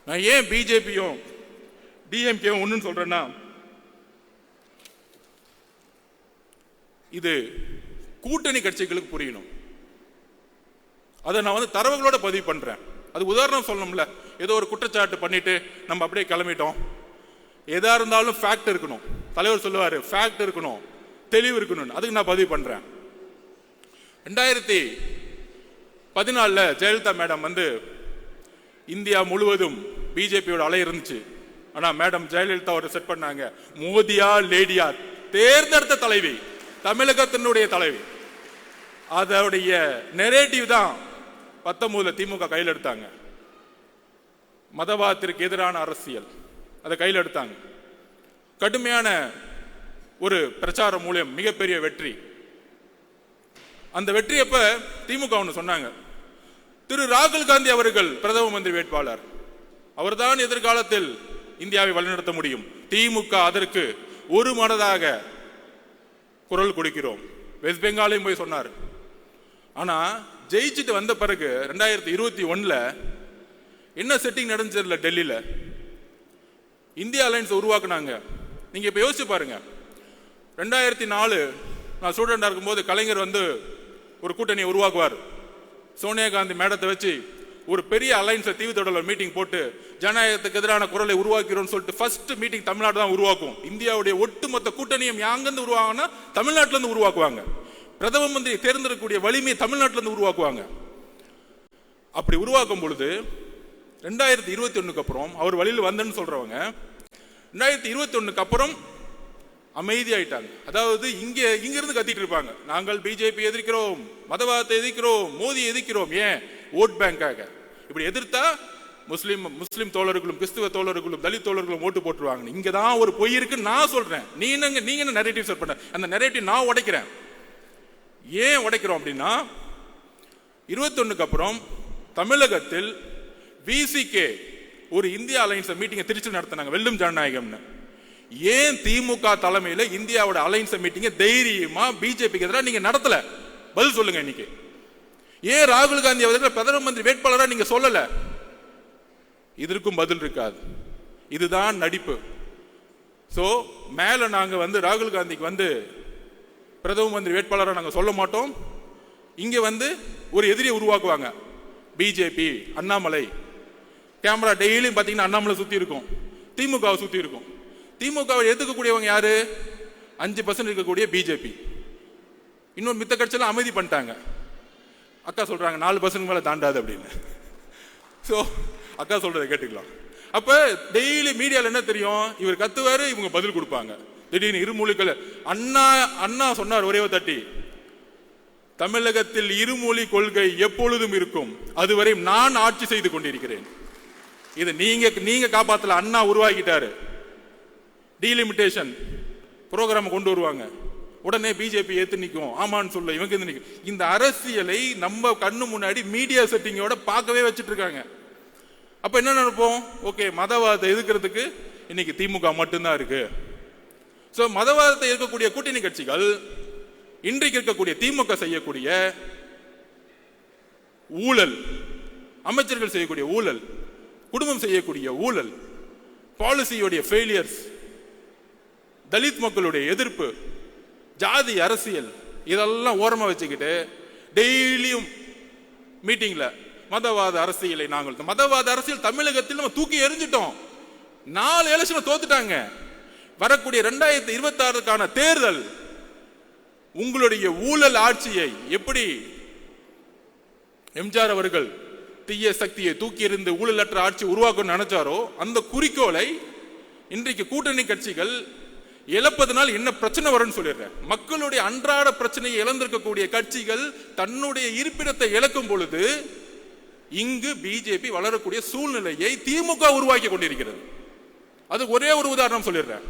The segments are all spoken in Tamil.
நான் ஏன் பிஜேபியும் டிஎம்கேவும் ஒன்றுன்னு சொல்றேன்னா, இது கூட்டணி கட்சிகளுக்கு புரியணும். அதை நான் வந்து தரவுகளோட பதிவு பண்றேன். அது உதாரணம் சொல்லணும்ல. ஏதோ ஒரு குற்றச்சாட்டு பண்ணிட்டு நம்ம அப்படியே கிளம்பிட்டோம். எதா இருந்தாலும் ஃபேக்ட் இருக்கணும். தலைவர் சொல்லுவாரு ஃபேக்ட் இருக்கணும், தெளிவு இருக்கணும். அதுக்கு நான் பதிவு பண்றேன். 2014 ஜெயலலிதா மேடம் வந்து இந்தியா முழுவதும் பிஜேபியோட அலை இருந்துச்சு. ஆனா மேடம் ஜெயலலிதா ஒரு செட் பண்ணாங்க, மோதியா லேடியா, தேர்ந்தெடுத்த தலைவி, தமிழகத்தினுடைய தலைவி. அதோடைய நெரேட்டிவ் தான் 19 திமுக கையில் எடுத்தாங்க. மதவாதத்திற்கு எதிரான அரசியல் அதை கையில் எடுத்தாங்க. கடுமையான ஒரு பிரச்சாரம் மூலம் மிகப்பெரிய வெற்றி. அந்த வெற்றி அப்ப திமுக ஒன்று சொன்னாங்க, திரு ராகுல் காந்தி அவர்கள் பிரதம மந்திரி வேட்பாளர், அவர்தான் எதிர்காலத்தில் இந்தியாவை வழிநடத்த முடியும். திமுக அதற்கு ஒரு மனதாக குரல் கொடுக்கிறோம். வெஸ்ட் பெங்காலையும் போய் சொன்னார். ஆனா ஜெயிச்சுட்டு வந்த பிறகு 2021 என்ன செட்டிங் நடந்துச்சு டெல்லியில, இந்தியா அலைன்ஸ் உருவாக்குனாங்க. நீங்க இப்ப யோசிச்சு பாருங்க. 2004 நான் ஸ்டூடெண்டா இருக்கும்போது கலைஞர் வந்து ஒரு கூட்டணியை உருவாக்குவார். சோனியா காந்தி மேடத்தை வச்சு ஒரு பெரிய அலைன்ஸ் தீவுத்தொடரில் மீட்டிங் போட்டு ஜனநாயகத்துக்கு எதிரான குரலை உருவாக்கிறோம்னு சொல்லிட்டு ஃபர்ஸ்ட் மீட்டிங் தமிழ்நாடு தான் உருவாக்கும். இந்தியாவுடைய ஒட்டுமொத்த கூட்டணியும் யாங்கிருந்து உருவாங்கன்னா தமிழ்நாட்டில இருந்து உருவாக்குவாங்க. பிரதம மந்திரி தேர்ந்தெடுக்கக்கூடிய வலிமையை தமிழ்நாட்டில இருந்து உருவாக்குவாங்க. அப்படி உருவாக்கும் பொழுது 2021 அப்புறம் அவர் வழியில் வந்தேன்னு சொல்றவங்க 2021 அப்புறம் அமைதியாயிட்டாங்க. அதாவது இங்கிருந்து கத்திட்டு இருப்பாங்க, நாங்கள் பிஜேபி எதிர்க்கிறோம், மதவாதத்தை எதிர்க்கிறோம், மோடி எதிர்க்கிறோம். ஏன்? ஓட் பேங்காக. இப்படி எதிர்த்தா முஸ்லிம் தோழர்களும் கிறிஸ்துவ தோழர்களும் தலித் தோழர்களும் ஓட்டு போட்டுருவாங்க. இங்க தான் ஒரு பொய் இருக்கு நான் சொல்றேன். நீங்க என்ன நரேட்டிவ் செட் பண்ண, அந்த நரேட்டிவ் நான் உடைக்கிறேன். ஏன் உடைக்கிறோம் அப்படின்னா 21 அப்புறம் தமிழகத்தில் விசிகே ஒரு இந்தியா அலைன்ஸ் மீட்டிங்கை திருச்சி நடத்தினாங்க, வெல்லும் ஜனநாயகம்னு. ஏன் திமுக தலைமையில இந்தியாவோட அலைன்ஸ் மீட்டிங்கை தைரியமா பிஜேபிக்கு எதிராக நீங்க நடத்தல? பதில் சொல்லுங்க. இன்னைக்கு ஏன் ராகுல் காந்தி அவர்கள் பிரதம மந்திரி வேட்பாளராக நீங்க சொல்லல? இதற்கும் பதில் இருக்காது. இதுதான் நடிப்பு. சோ மேல நாங்க வந்து ராகுல் காந்திக்கு வந்து பிரதம மந்திரி வேட்பாளராக நாங்க சொல்ல மாட்டோம். இங்க வந்து ஒரு எதிரியை உருவாக்குவாங்க. பிஜேபி, அண்ணாமலை, கேமரா டெய்லியும் பாத்தீங்கன்னா அண்ணாமலை சுத்தி இருக்கும், திமுகவை சுத்தி இருக்கும். திமுகவை எதிர்க்கக்கூடியவங்க யாரு? 5% இருக்கக்கூடிய பிஜேபி. இன்னொரு மித்த கட்சியெல்லாம் அமைதி பண்ணிட்டாங்க. அக்கா சொல்றாங்க 4% மேல தாண்டாது அப்படின்னு. சோ அக்கா சொல்றதை கேட்டுக்கலாம். அப்ப டெய்லி மீடியால என்ன தெரியும்? இவர் கத்துவாரு, இவங்க பதில் கொடுப்பாங்க. திடீர்னு இருமொழிகள் அண்ணா சொன்னார் ஒரே தட்டி, தமிழகத்தில் இருமொழி கொள்கை எப்பொழுதும் இருக்கும், அதுவரை நான் ஆட்சி செய்து கொண்டிருக்கிறேன். இது நீங்க காப்பாத்தல, அண்ணா உருவாக்கிட்டாரு. டீலிமிட்டேஷன் புரோகிராம் கொண்டு வருவாங்க, உடனே பிஜேபி ஏத்து நிற்கும், ஆமான்னு சொல்ல இவங்க நிற்கும். இந்த அரசியலை நம்ம கண்ணு முன்னாடி மீடியா செட்டிங்கோட பார்க்கவே வச்சுட்டு இருக்காங்க. அப்ப என்ன நினைப்போம்? ஓகே, மதவாதத்தை எதிர்க்கிறதுக்கு இன்னைக்கு திமுக மட்டும்தான் இருக்கு. சோ மதவாதத்தை இருக்கக்கூடிய கூட்டணி கட்சிகள் இன்றைக்கு இருக்கக்கூடிய திமுக செய்யக்கூடிய ஊழல், அமைச்சர்கள் செய்யக்கூடிய ஊழல், குடும்பம் செய்யக்கூடிய ஊழல், பாலிசியோடைய ஃபெயிலியர்ஸ், தலித் மக்களுடைய எதிர்ப்பு, ஜாதி அரசியல், இதெல்லாம் ஓரமா வச்சுக்கிட்டு டெய்லியும் மீட்டிங்ல மதவாத அரசியலை நாங்கள் மதவாத அரசியல் தமிழகத்தில் நம்ம தூக்கி எறிஞ்சிட்டோம். 4 எலெக்ஷன் தோத்துட்டாங்க. வரக்கூடிய 2026 தேர்தல் உங்களுடைய ஊழல் ஆட்சியை எப்படி எம்ஜிஆர் அவர்கள் தீய சக்தியை தூக்கி எறிந்து ஊழலற்ற ஆட்சி உருவாக்கணும்னு நினைச்சாரோ அந்த குறிக்கோளை இன்றைக்கு கூட்டணி கட்சிகள் இழப்பதனால் என்ன பிரச்சனை வரும்னு சொல்லிடுறேன். மக்களுடைய அன்றாட பிரச்சனையை இழந்திருக்கக்கூடிய கட்சிகள் தன்னுடைய இருப்பிடத்தை இழக்கும் பொழுது இங்கு பிஜேபி வளரக்கூடிய சூழ்நிலையை திமுக உருவாக்கி கொண்டிருக்கிறது. அது ஒரே ஒரு உதாரணம் சொல்லிடுறேன்.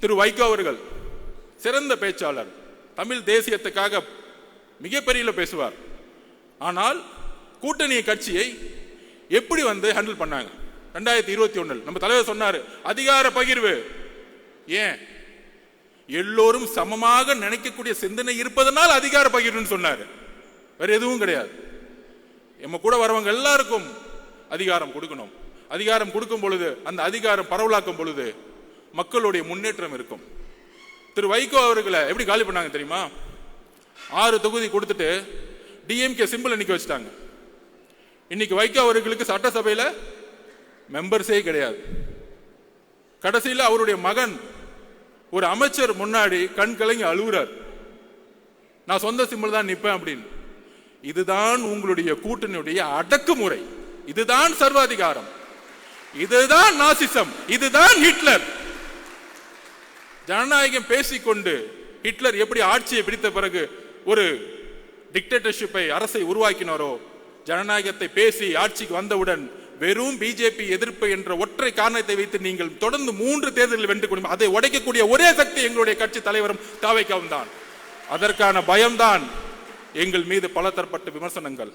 திரு வைகோ அவர்கள் சிறந்த பேச்சாளர், தமிழ் தேசியத்துக்காக மிகப்பெரிய பேசுவார். ஆனால் கூட்டணி கட்சியை எப்படி வந்து ஹேண்டில் பண்ணாங்க? 2021 நம்ம தலைவர் சொன்னாரு அதிகார பகிர்வு. ஏன்? எல்லோரும் சமமாக நினைக்கக்கூடிய சிந்தனை இருப்பதனால் அதிகார பகிர்வுன்னு சொன்னாரு. வேற எதுவும் கிடையாது. நம்ம கூட வரவங்க எல்லாருக்கும் அதிகாரம் கொடுக்கணும். அதிகாரம் கொடுக்கும் பொழுது, அந்த அதிகாரம் பரவலாக்கும் பொழுது மக்களுடைய முன்னேற்றம் இருக்கும். திரு வைகோ அவர்களை எப்படி காலி பண்ணாங்க தெரியுமா? 6 தொகுதி கொடுத்துட்டு டிஎம்கே சிம்பிள் நிக்க வச்சுட்டாங்க. இன்னைக்கு வைகோ அவர்களுக்கு சட்டசபையில மெம்பர்ஸே கிடையாது. கடைசியில் அவருடைய மகன் ஒரு அமைச்சர் முன்னாடி கண் கலங்கி அழுகுறார், நான் சொந்த சிம்பிள் தான் நிற்பேன் அப்படின்னு. இதுதான் உங்களுடைய கூட்டணியுடைய அடக்குமுறை, இதுதான் சர்வாதிகாரம், இதுதான் நாசிசம், இதுதான் ஹிட்லர். ஜனநாயகம் பேசிக்கொண்டு ஹிட்லர் எப்படி ஆட்சியை பிடித்த பிறகு ஒரு டிக்டேட்டர்ஷிப்பை அரசை உருவாக்கினாரோ, ஜனநாயகத்தை பேசி ஆட்சிக்கு வந்தவுடன் வெறும் பிஜேபி எதிர்ப்பு என்ற ஒற்றை காரணத்தை வைத்து நீங்கள் தொடர்ந்து 3 தேர்தலில் வென்று கொண்டு அதை உடைக்கக்கூடிய ஒரே சக்தி எங்களுடைய கட்சி தலைவரும் தாவேக்காவும் தான். அதற்கான பயம்தான் எங்கள் மீது பல தரப்பட்ட விமர்சனங்கள்.